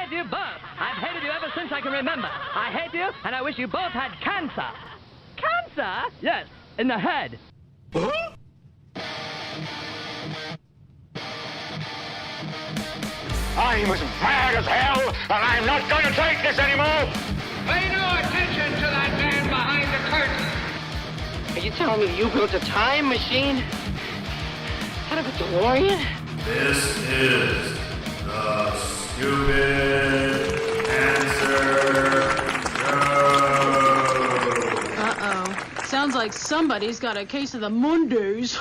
hate you both. I've hated you ever since I can remember. I hate you, and I wish you both had cancer. Cancer? Yes, in the head. I'm as mad as hell, and I'm not going to take this anymore! Pay no attention to that man behind the curtain! Are you telling me you built a time machine? Out of a DeLorean? This is the Stupid Answer Show. Uh-oh. Sounds like somebody's got a case of the Mondays.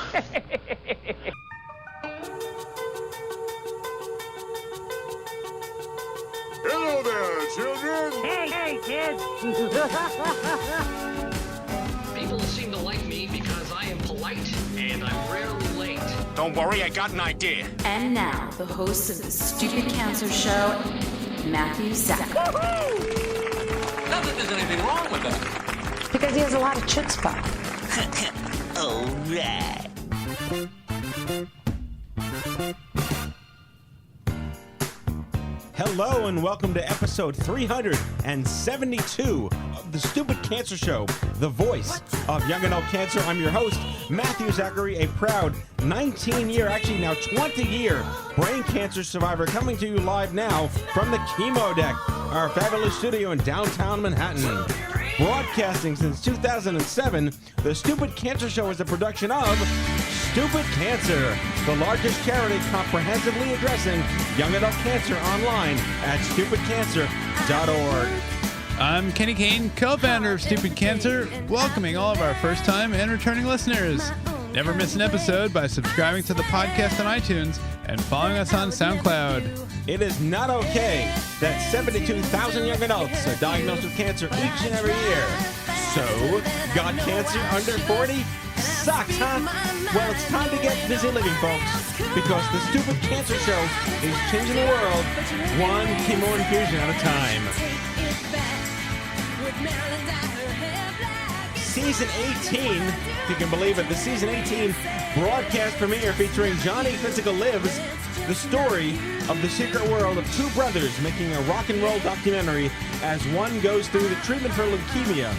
Hello there, children! Hey, kids. People seem to like me because I am polite and I'm rarely late. Don't worry, I got an idea. And now, the host of the Stupid Cancer Show, Matthew Zach. Not that there's anything wrong with that. Because he has a lot of chutzpah. All right. Hello and welcome to episode 372 of the Stupid Cancer Show, the voice of young adult cancer. I'm your host, Matthew Zachary, a proud 19-year, actually now 20-year brain cancer survivor, coming to you live now from the Chemo Deck, our fabulous studio in downtown Manhattan. Broadcasting since 2007, the Stupid Cancer Show is a production of Stupid Cancer, the largest charity comprehensively addressing young adult cancer online at stupidcancer.org. I'm Kenny Kane, co-founder of Stupid Cancer, welcoming all of our first-time and returning listeners. Never miss an episode by subscribing to the podcast on iTunes and following us on SoundCloud. It is not okay that 72,000 young adults are diagnosed with cancer each and every year. So, got cancer under 40? Sucks, huh? Well, it's time to get busy living, folks, because the Stupid Cancer Show is changing the world one chemo infusion at a time. Season 18, if you can believe it, the Season 18 broadcast premiere featuring Johnny Physical Lives, the story of the secret world of two brothers making a rock and roll documentary as one goes through the treatment for leukemia.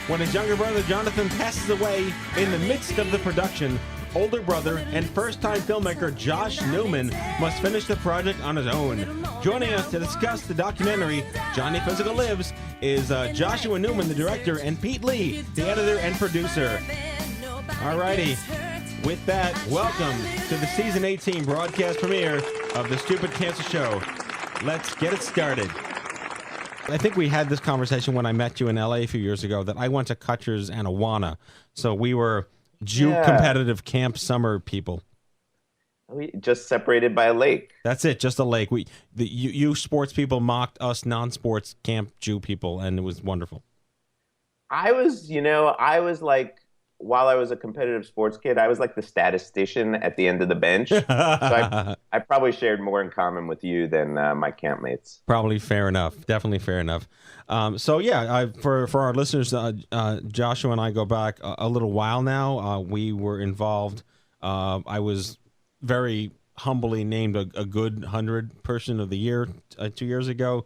When his younger brother Jonathan passes away in the midst of the production, older brother and first-time filmmaker Josh Neuman must finish the project on his own. Joining us to discuss the documentary, Johnny Physical Lives, is Joshua Neuman, the director, and Pete Lee, the editor and producer. Alrighty, with that, welcome to the Season 18 broadcast premiere of the Stupid Cancer Show. Let's get it started. I think we had this conversation when I met you in LA a few years ago that I went to Kutcher's and Awana, so we were Jew competitive camp summer people. We just separated by a lake. That's it, just a lake. You sports people mocked us non-sports camp Jew people, and it was wonderful. I was like, while I was a competitive sports kid, I was like the statistician at the end of the bench. So I probably shared more in common with you than my campmates. Probably fair enough. Definitely fair enough. For our listeners, Joshua and I go back a little while now. We were involved. I was very humbly named a good 100 person of the year 2 years ago.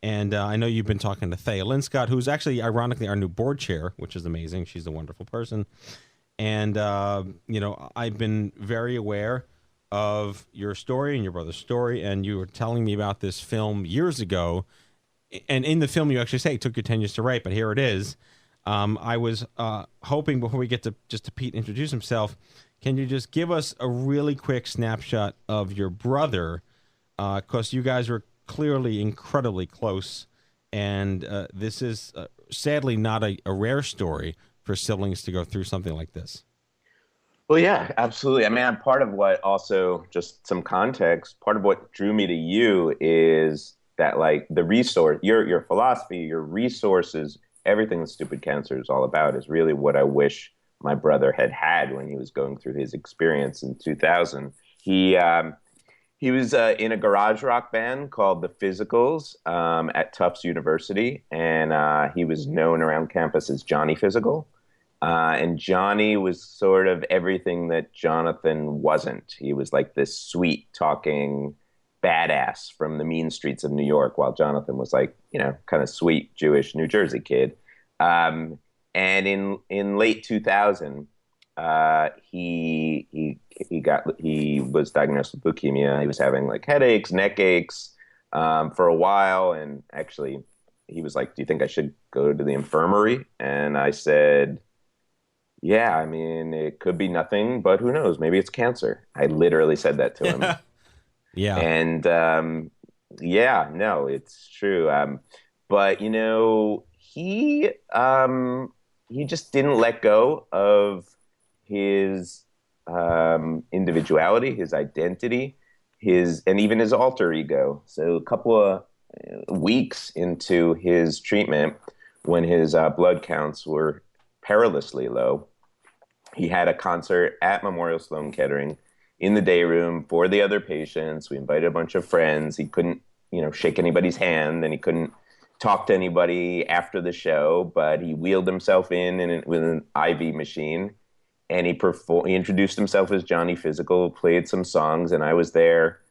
And I know you've been talking to Thea Linscott, who's actually, ironically, our new board chair, which is amazing. She's a wonderful person. And, I've been very aware of your story and your brother's story. And you were telling me about this film years ago. And in the film, you actually say it took you 10 years to write, but here it is. I was hoping, before we get to Pete introduce himself, can you just give us a really quick snapshot of your brother? Because you guys were clearly incredibly close, and this is sadly not a rare story for siblings to go through something like this. Well, yeah, absolutely. I mean, part of what also, just some context, part of what drew me to you is that, like, the resource, your philosophy, your resources, everything that Stupid Cancer is all about is really what I wish my brother had when he was going through his experience in 2000. He was in a garage rock band called The Physicals at Tufts University, and he was known around campus as Johnny Physical. And Johnny was sort of everything that Jonathan wasn't. He was like this sweet-talking badass from the mean streets of New York, while Jonathan was like, kind of sweet Jewish New Jersey kid. And in late 2000, he was diagnosed with leukemia. He was having like headaches, neck aches, for a while, and actually, he was like, "Do you think I should go to the infirmary?" And I said, "Yeah, I mean, it could be nothing, but who knows? Maybe it's cancer." I literally said that to him. Yeah. And yeah, no, it's true. But he just didn't let go of his individuality, his identity, and even his alter ego. So a couple of weeks into his treatment, when his blood counts were perilously low, he had a concert at Memorial Sloan Kettering in the day room for the other patients. We invited a bunch of friends. He couldn't, shake anybody's hand, and he couldn't talk to anybody after the show, but he wheeled himself with an IV machine, and he introduced himself as Johnny Physical, played some songs, and I was there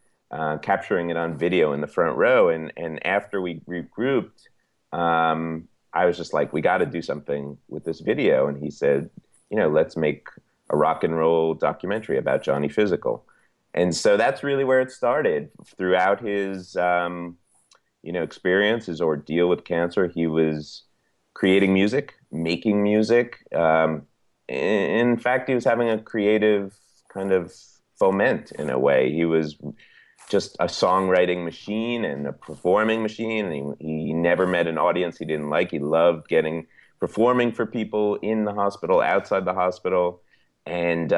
capturing it on video in the front row. And after we regrouped, I was just like, we got to do something with this video. And he said, let's make a rock and roll documentary about Johnny Physical. And so that's really where it started. Throughout his, experience, his ordeal with cancer, he was creating music, making music. In fact, he was having a creative kind of foment in a way. He was just a songwriting machine and a performing machine. And he never met an audience he didn't like. He loved performing for people in the hospital, outside the hospital. And,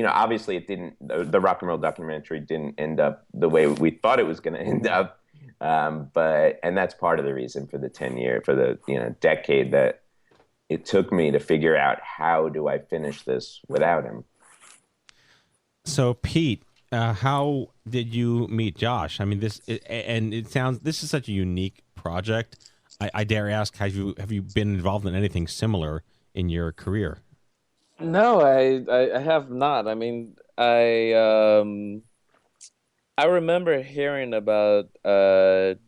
obviously the rock and roll documentary didn't end up the way we thought it was going to end up. And that's part of the reason for the decade that it took me to figure out, how do I finish this without him? So Pete, how did you meet Josh? I mean, this is such a unique project. I dare ask, have you been involved in anything similar in your career? No, I have not. I mean, I remember hearing about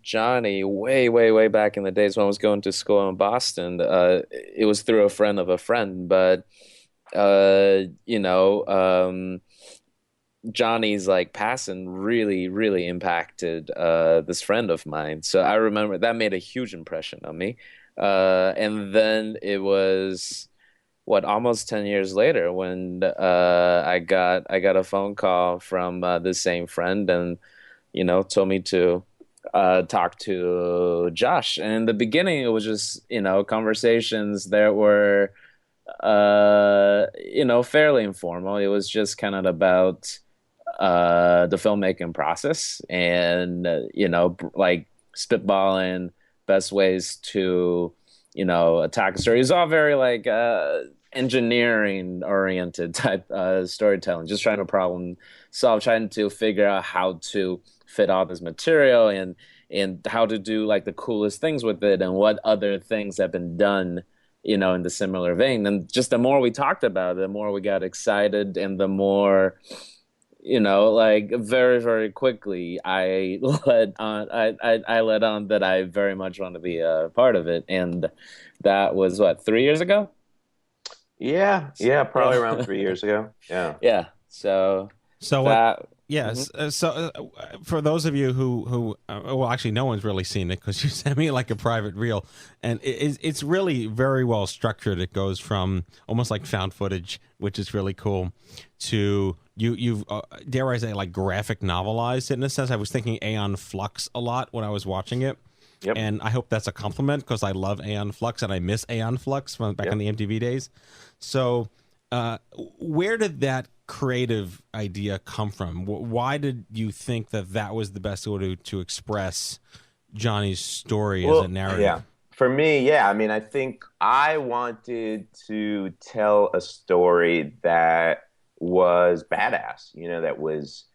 Johnny way back in the days when I was going to school in Boston. It was through a friend of a friend, but Johnny's like passing really impacted this friend of mine. So I remember that made a huge impression on me. And then it was almost 10 years later when I got a phone call from the same friend, and told me to talk to Josh. And in the beginning, it was just conversations that were fairly informal. It was just kind of about the filmmaking process, and like spitballing best ways to attack a story. It's all very like engineering oriented type storytelling, just trying to problem solve, trying to figure out how to fit all this material and how to do like the coolest things with it, and what other things have been done in the similar vein. And just the more we talked about it, the more we got excited, and the more like very quickly I let on that I very much want to be a part of it. And that was 3 years ago. Yeah, probably around 3 years ago. Yeah. So that. Yes. So for those of you who well, actually, no one's really seen it because you sent me like a private reel, and it's really very well structured. It goes from almost like found footage, which is really cool, to you've dare I say, like graphic novelized it in a sense. I was thinking Aeon Flux a lot when I was watching it. Yep. And I hope that's a compliment, because I love Aeon Flux and I miss Aeon Flux from back in the MTV days. So where did that creative idea come from? Why did you think that was the best way to express Johnny's story as a narrative? Yeah. For me, I mean, I think I wanted to tell a story that was badass, that was,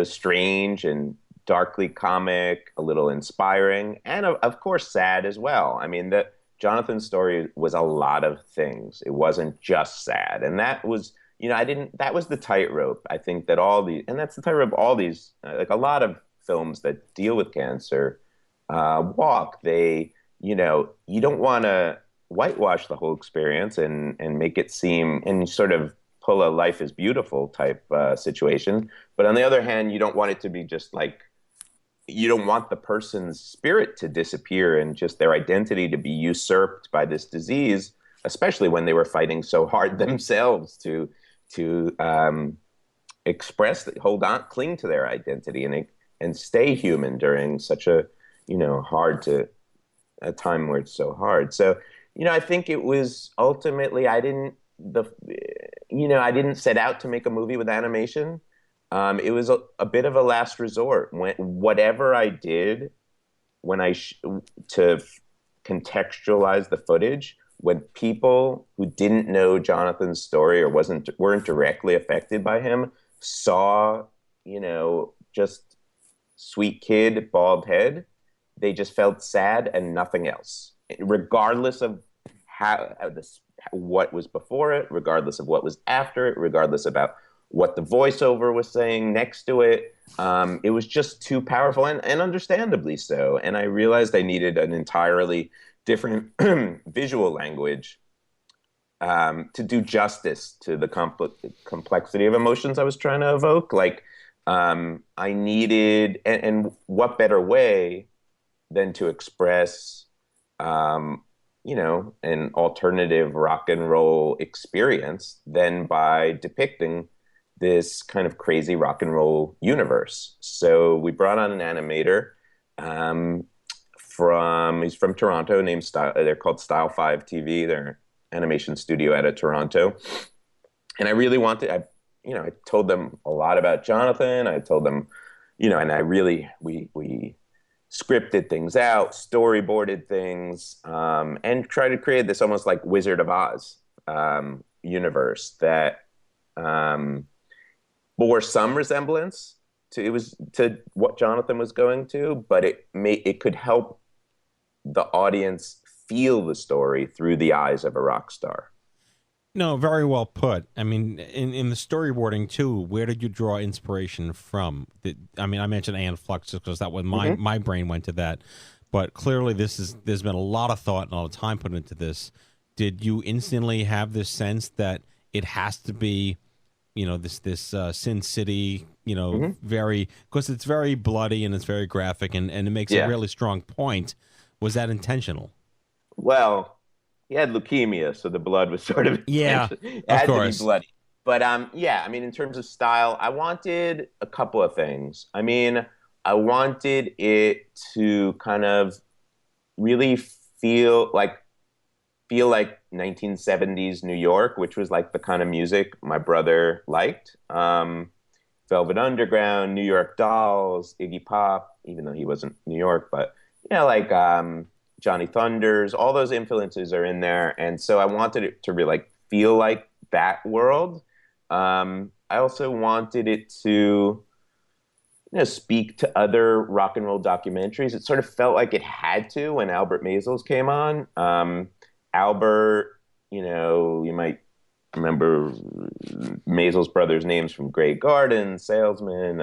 strange and darkly comic, a little inspiring, and of course sad as well. I mean, Jonathan's story was a lot of things. It wasn't just sad, and that was, I didn't, that was the tightrope. I think that and that's the tightrope all these, like a lot of films that deal with cancer walk. You don't want to whitewash the whole experience and make it seem, and sort of pull a life is beautiful type situation. But on the other hand, you don't want it to be just like, you don't want the person's spirit to disappear and just their identity to be usurped by this disease, especially when they were fighting so hard themselves to express, hold on, cling to their identity and stay human during such a time where it's so hard. So, I think it was ultimately, I didn't set out to make a movie with animation. It was a bit of a last resort. Whatever I did to contextualize the footage, when people who didn't know Jonathan's story or weren't directly affected by him saw, just sweet kid, bald head, they just felt sad and nothing else, regardless of what was before it, regardless of what was after it, regardless about what the voiceover was saying next to it. It was just too powerful and understandably so. And I realized I needed an entirely different visual language to do justice to the complexity of emotions I was trying to evoke. Like, I needed, and what better way than to express, an alternative rock and roll experience than by depicting this kind of crazy rock and roll universe. So we brought on an animator he's from Toronto, named they're called Style 5 TV. They're an animation studio out of Toronto. And I really I told them a lot about Jonathan. I told them, and we scripted things out, storyboarded things, and tried to create this almost like Wizard of Oz universe that bore some resemblance to what Jonathan was going to, but it could help the audience feel the story through the eyes of a rock star. No, very well put. I mean, in the storyboarding too, where did you draw inspiration from? I mentioned Aeon Flux just because that was my brain went to that, but clearly there's been a lot of thought and a lot of time put into this. Did you instantly have this sense that it has to be, this Sin City, very, because it's very bloody and it's very graphic and it makes a really strong point. Was that intentional? Well, he had leukemia, so the blood was sort of had to be bloody. But in terms of style, I wanted a couple of things. I wanted it to kind of really feel like 1970s New York, which was like the kind of music my brother liked. Velvet Underground, New York Dolls, Iggy Pop, even though he wasn't New York, but Johnny Thunders, all those influences are in there. And so I wanted it to really feel like that world. I also wanted it to, speak to other rock and roll documentaries. It sort of felt like it had to when Albert Maysles came on. Albert, you might remember Maysles' brothers' names from Grey Garden, Salesman,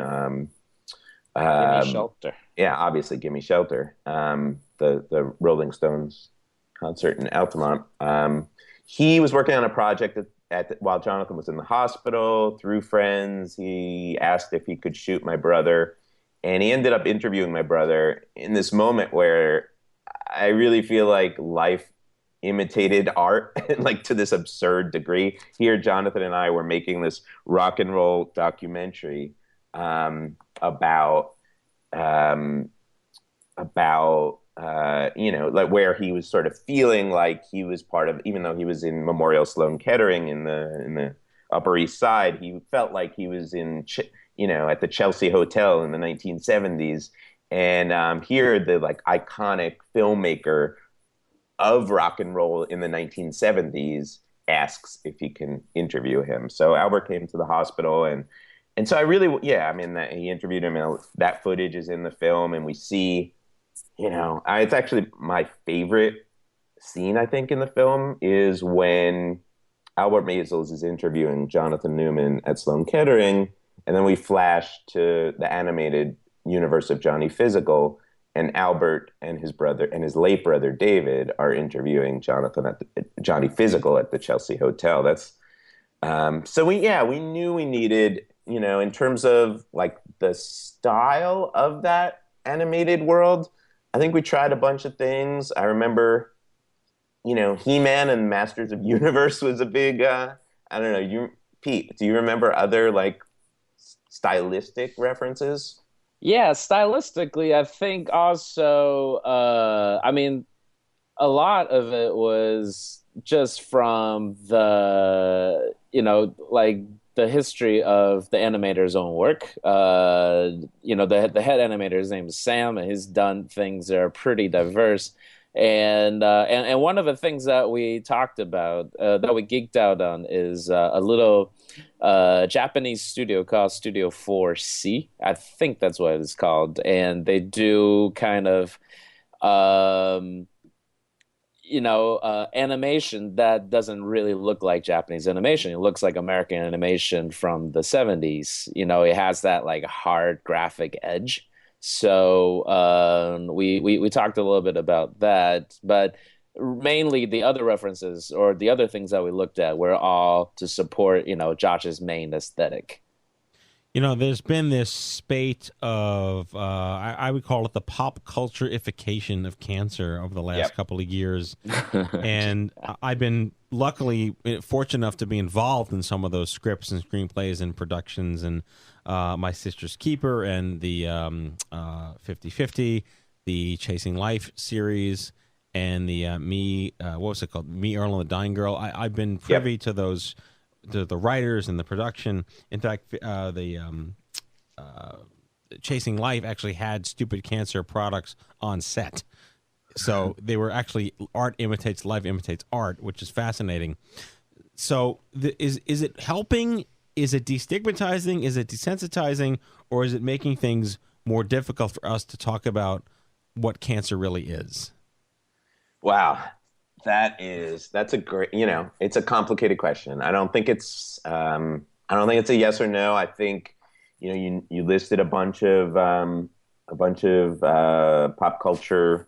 Gimme Shelter. Yeah, obviously Gimme Shelter. The Rolling Stones concert in Altamont. He was working on a project while Jonathan was in the hospital. Through friends, he asked if he could shoot my brother, and he ended up interviewing my brother in this moment where I really feel like life imitated art, to this absurd degree. Here, Jonathan and I were making this rock and roll documentary about where he was sort of feeling like he was part of, even though he was in Memorial Sloan Kettering in the Upper East Side, he felt like he was at the Chelsea Hotel in the 1970s. And here, the iconic filmmaker of rock and roll in the 1970s asks if he can interview him. So Albert came to the hospital, and so I really, that he interviewed him, and that footage is in the film, and we see, it's actually my favorite scene, I think, in the film is when Albert Maysles is interviewing Jonathan Neuman at Sloan Kettering, and then we flash to the animated universe of Johnny Physical, and Albert and his brother and his late brother David are interviewing Johnny Physical at the Chelsea Hotel. That's so we knew we needed, in terms of like the style of that animated world. I think we tried a bunch of things. I remember, He-Man and Masters of Universe was a big. I don't know, Pete. Do you remember other like stylistic references? Yeah, stylistically, I think also, I mean, a lot of it was just from the, like the history of the animator's own work. The head animator's name is Sam, and he's done things that are pretty diverse. And one of the things that we talked about, that we geeked out on, is a little Japanese studio called Studio 4C. I think that's what it's called. And they do kind of, animation that doesn't really look like Japanese animation. It looks like American animation from the 70s. It has that like hard graphic edge. So we talked a little bit about that, but mainly the other references or the other things that we looked at were all to support, Josh's main aesthetic. There's been this spate of, I would call it the pop culture-ification of cancer over the last couple of years. And I've been luckily fortunate enough to be involved in some of those scripts and screenplays and productions, and My Sister's Keeper and the 50/50, the Chasing Life series, and the what was it called? Me, Earl, and the Dying Girl. I've been privy to those, the writers and the production. In fact, the Chasing Life actually had Stupid Cancer products on set. So they were actually art imitates life imitates art, which is fascinating. So is it helping? Is it destigmatizing? Is it desensitizing? Or is it making things more difficult for us to talk about what cancer really is? Wow. That's a great, it's a complicated question. I don't think it's a yes or no. I think, you listed a bunch of pop culture,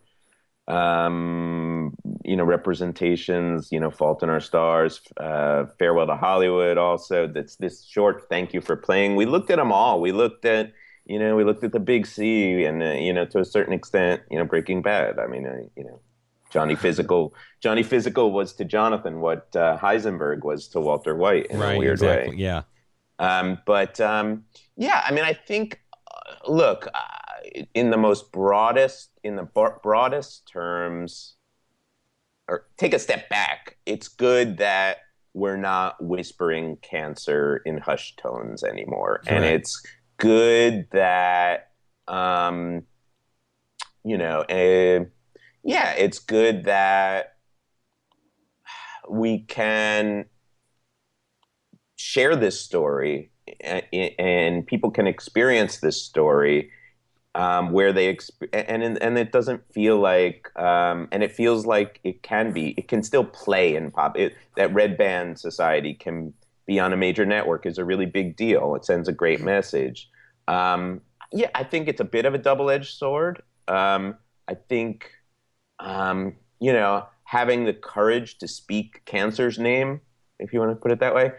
representations, Fault in Our Stars, Farewell to Hollywood. Also, that's this short Thank You for Playing. We looked at them all. We looked at the Big C, and to a certain extent, Breaking Bad. I mean, Johnny Physical was to Jonathan what Heisenberg was to Walter White in a weird way. Yeah. I mean, I think, look, in the broadest terms, or take a step back, it's good that we're not whispering cancer in hushed tones anymore. Correct. And it's good that, it's good that we can share this story and people can experience this story where they and it doesn't feel like and it feels like it can still play in pop. That Red Band Society can be on a major network is a really big deal. It sends a great message. I think it's a bit of a double-edged sword. I think having the courage to speak cancer's name, if you want to put it that way,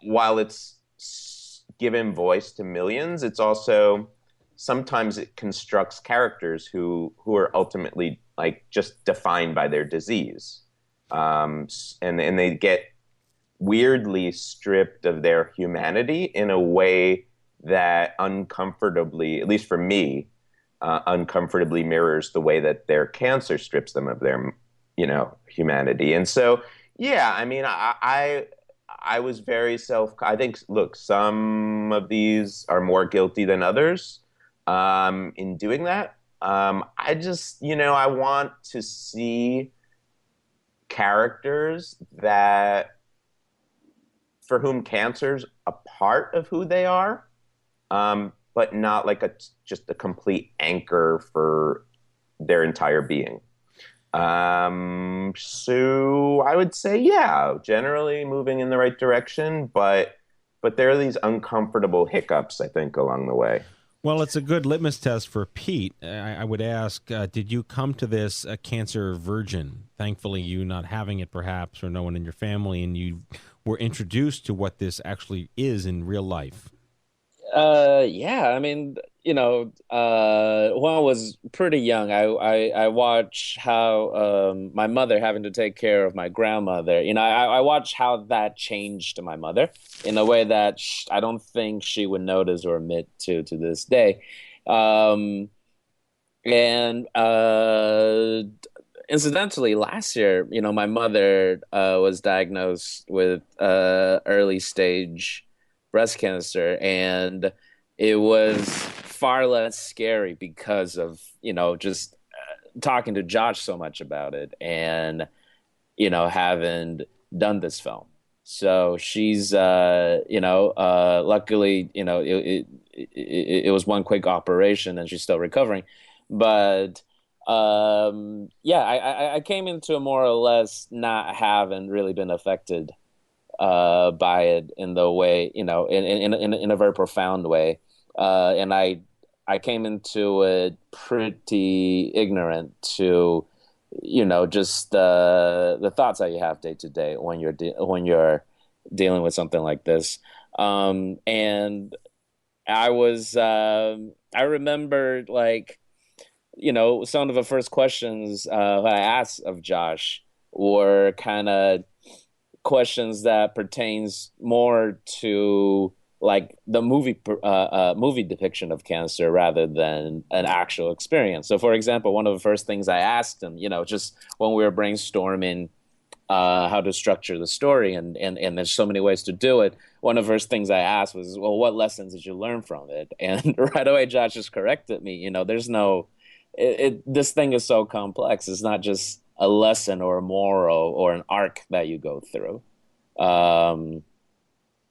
while it's given voice to millions, it's also sometimes it constructs characters who are ultimately like just defined by their disease, and they get weirdly stripped of their humanity in a way that uncomfortably, at least for me, uncomfortably mirrors the way that their cancer strips them of their, humanity. And so, I mean, I was very I think, look, some of these are more guilty than others in doing that. I just, I want to see characters for whom cancer's a part of who they are, but not like just a complete anchor for their entire being. So I would say, yeah, generally moving in the right direction, but there are these uncomfortable hiccups, I think, along the way. Well, it's a good litmus test for Pete. I would ask, did you come to this a cancer virgin? Thankfully, you not having it, perhaps, or no one in your family, and you were introduced to what this actually is in real life. Yeah, I mean, when I was pretty young, I watched how my mother having to take care of my grandmother. I watched how that changed my mother in a way that I don't think she would notice or admit to this day. Um, and Incidentally, last year, my mother was diagnosed with early stage breast cancer, and it was far less scary because of just talking to Josh so much about it, and having done this film. So she's luckily it was one quick operation and she's still recovering, but yeah, I came into more or less not having really been affected by it in the way, in a very profound way. And I came into it pretty ignorant to, just the thoughts that you have day to day when you're dealing with something like this. And I remember, like, some of the first questions that I asked of Josh were kind of questions that pertains more to like the movie depiction of cancer rather than an actual experience. So, for example, one of the first things I asked him, just when we were brainstorming how to structure the story, and there's so many ways to do it. One of the first things I asked was, well, what lessons did you learn from it? And right away, Josh just corrected me. There's no, this thing is so complex. It's not just a lesson or a moral or an arc that you go through.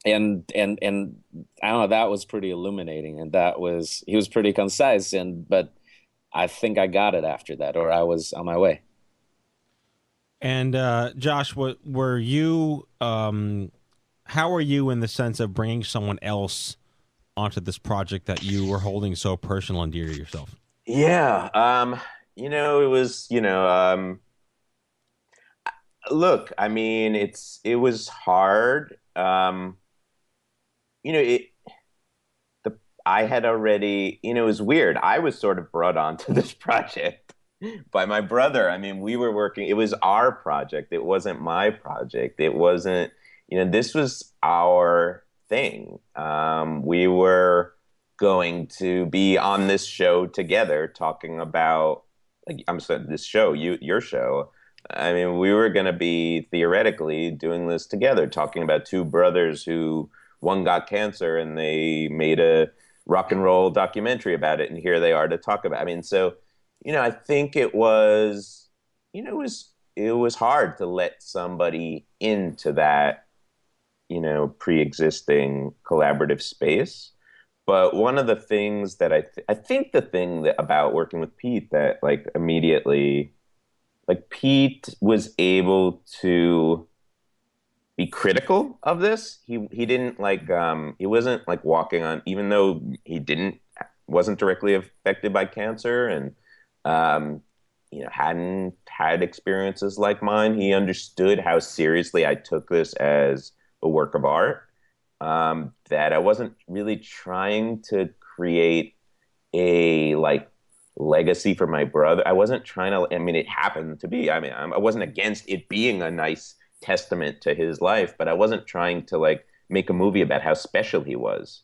And I don't know, that was pretty illuminating, and he was pretty concise, but I think I got it after that, or I was on my way. And Josh, were you? How are you in the sense of bringing someone else onto this project that you were holding so personal and dear to yourself? Yeah, it was, look, I mean, it was hard. It I had already, it was weird. I was sort of brought onto this project by my brother. I mean, we were working, it was our project. It wasn't my project. It wasn't, this was our thing. We were going to be on this show together talking about, like, I'm saying this show, your show. I mean, we were going to be theoretically doing this together, talking about two brothers who one got cancer and they made a rock and roll documentary about it, and here they are to talk about it. I mean, so, I think it was, it was hard to let somebody into that, pre-existing collaborative space. But one of the things that I think the thing that about working with Pete that like immediately, like Pete was able to be critical of this. He didn't like he wasn't like walking on, even though wasn't directly affected by cancer and hadn't had experiences like mine. He understood how seriously I took this as a work of art. That I wasn't really trying to create a like legacy for my brother. I wasn't trying to, I mean, it happened to be, I mean, I wasn't against it being a nice testament to his life, but I wasn't trying to like make a movie about how special he was.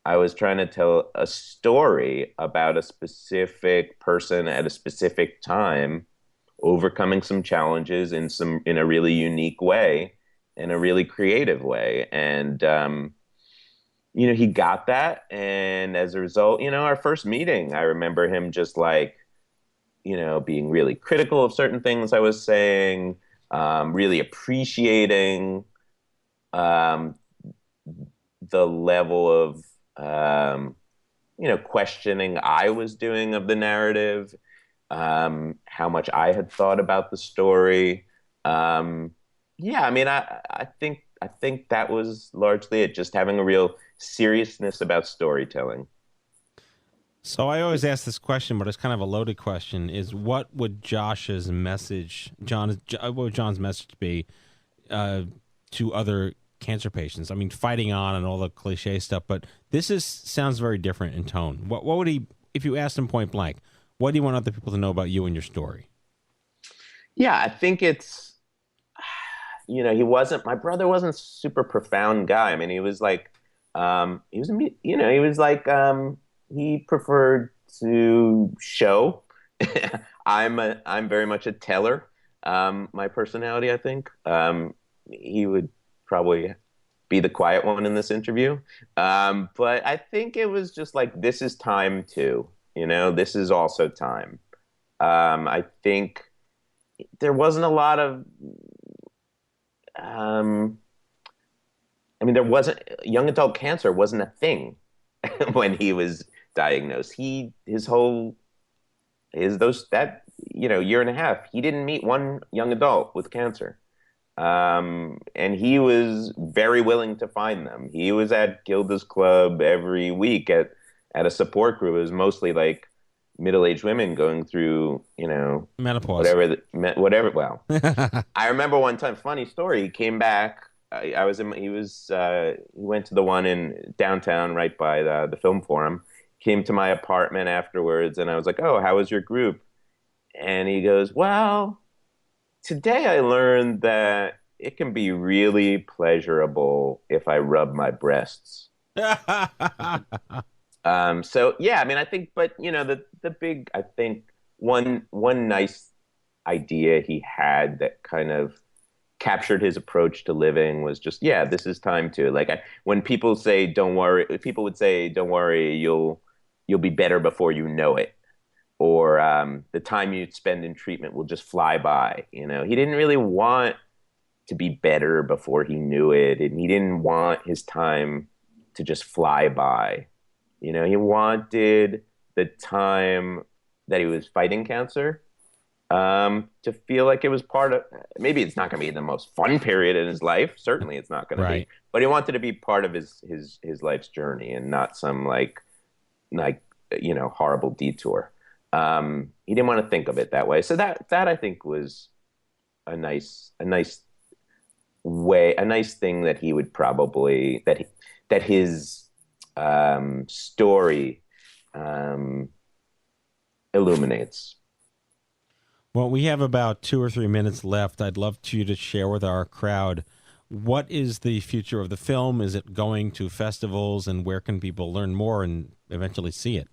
I was trying to tell a story about a specific person at a specific time, overcoming some challenges in a really unique way, in a really creative way. And, he got that. And as a result, our first meeting, I remember him just like, being really critical of certain things I was saying, really appreciating the level of, questioning I was doing of the narrative. how much I had thought about the story. Yeah, I mean, I think that was largely it, just having a real seriousness about storytelling. So I always ask this question, but it's kind of a loaded question: is what would Josh's message, what would John's message be to other cancer patients? I mean, fighting on and all the cliche stuff, but sounds very different in tone. What would he, if you asked him point blank, what do you want other people to know about you and your story? Yeah, I think it's, my brother wasn't a super profound guy. I mean, he was like, he preferred to show. I'm very much a teller. My personality, I think. He would probably be the quiet one in this interview. But I think it was just like, this is time too. This is also time. I think there wasn't a lot of, there wasn't, young adult cancer wasn't a thing when he was diagnosed. Year and a half, he didn't meet one young adult with cancer. And he was very willing to find them. He was at Gilda's Club every week at a support group. It was mostly like middle-aged women going through, menopause, whatever. Well, I remember one time, funny story. He came back. He went to the one in downtown, right by the Film Forum. Came to my apartment afterwards, and I was like, "Oh, how was your group?" And he goes, "Well, today I learned that it can be really pleasurable if I rub my breasts." So yeah, I mean, I think, but the big, I think one nice idea he had that kind of captured his approach to living was just, yeah, this is time to, like, when people say, "Don't worry," people would say, "Don't worry, you'll be better before you know it," or the time you spend in treatment will just fly by. He didn't really want to be better before he knew it, and he didn't want his time to just fly by. He wanted the time that he was fighting cancer to feel like it was part of, maybe it's not going to be the most fun period in his life. Certainly it's not going to be, but he wanted to be part of his life's journey and not some like horrible detour. He didn't want to think of it that way. So that I think was a nice way, a nice thing that he would probably, that his story illuminates. Well, we have about 2 or 3 minutes left. I'd love you to share with our crowd, what is the future of the film? Is it going to festivals, and where can people learn more and eventually see it?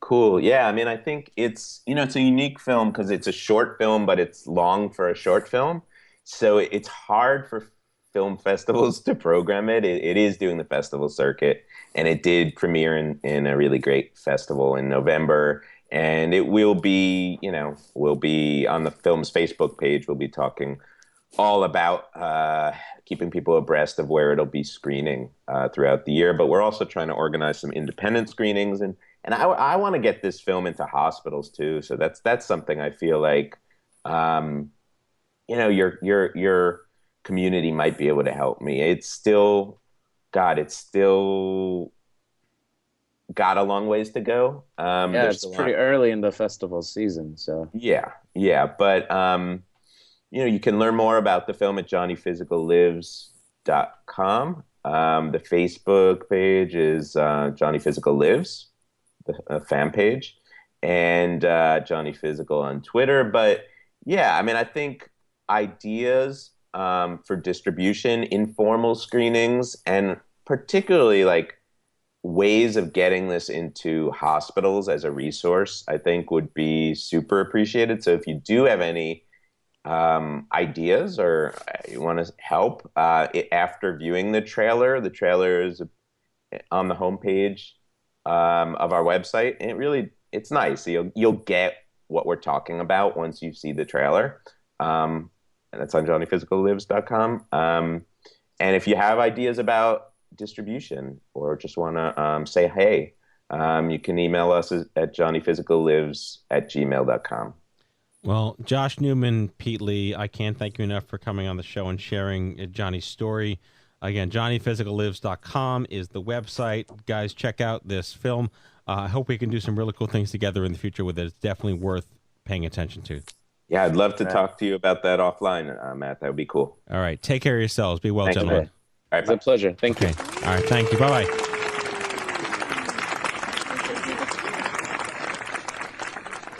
Cool. Yeah. I mean, I think it's a unique film because it's a short film, but it's long for a short film. So it's hard for film festivals to program it. It is doing the festival circuit, and it did premiere in a really great festival in November. And it will be, we'll be on the film's Facebook page. We'll be talking all about keeping people abreast of where it'll be screening throughout the year. But we're also trying to organize some independent screenings, and I want to get this film into hospitals too. So that's something I feel like, your community might be able to help me. It's still got a long ways to go. Yeah, it's pretty early in the festival season, so. Yeah. But, you can learn more about the film at johnnyphysicallives.com. The Facebook page is Johnny Physical Lives, the fan page, and Johnny Physical on Twitter. But yeah, I mean, I think ideas for distribution, informal screenings, and particularly like ways of getting this into hospitals as a resource, I think would be super appreciated. So if you do have any ideas or you want to help after viewing the trailer is on the homepage of our website, and it's nice. You'll get what we're talking about once you see the trailer. And that's on johnnyphysicallives.com. And if you have ideas about distribution or just want to say hey, You can email us at johnnyphysicallives@gmail.com. Well, Josh Neuman, Pete Lee, I can't thank you enough for coming on the show and sharing Johnny's story. Again, johnnyphysicallives.com is the website. Guys, check out this film. I hope we can do some really cool things together in the future with it. It's definitely worth paying attention to. Yeah, I'd love to talk to you about that offline, Matt. That would be cool. All right. Take care of yourselves. Be well, Thank gentlemen. you. All right, It's a pleasure. Thank you. All right. Thank you. Bye-bye.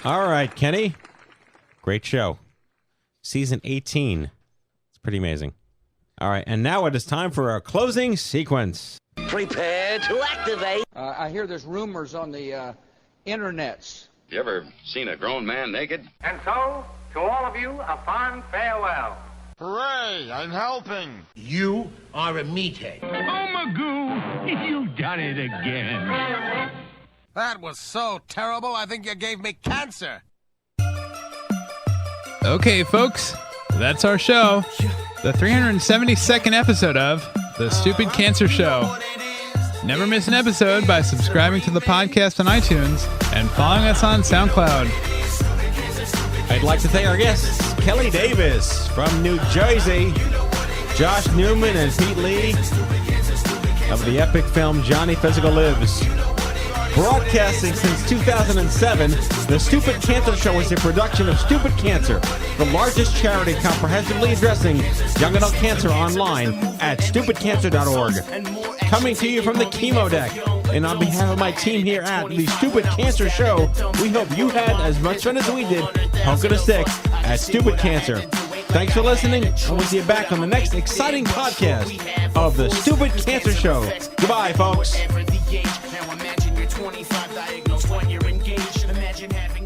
All right, Kenny. Great show. Season 18. It's pretty amazing. All right, and now it is time for our closing sequence. Prepare to activate. I hear there's rumors on the internets. You ever seen a grown man naked? And so, to all of you, a fond farewell. Hooray! I'm helping. You are a meathead. Oh, Magoo, you've done it again. That was so terrible, I think you gave me cancer. Okay, folks, that's our show. The 372nd episode of The Stupid Cancer Show. Never miss an episode by subscribing to the podcast on iTunes and following us on SoundCloud. I'd like to thank our guests, Kelly Davis from New Jersey, Josh Neuman and Pete Lee of the epic film Johnny Physical Lives. Broadcasting since 2007, The Stupid Cancer Show is a production of Stupid Cancer, the largest charity comprehensively addressing young adult cancer online at stupidcancer.org. Coming to you from the chemo deck. And on behalf of my team here at The Stupid Cancer Show, we hope you had as much fun as we did poking a stick at Stupid Cancer. Thanks for listening, and we'll see you back on the next exciting podcast of The Stupid Cancer Show. Goodbye, folks. 25 diagnosed when you're engaged. Imagine having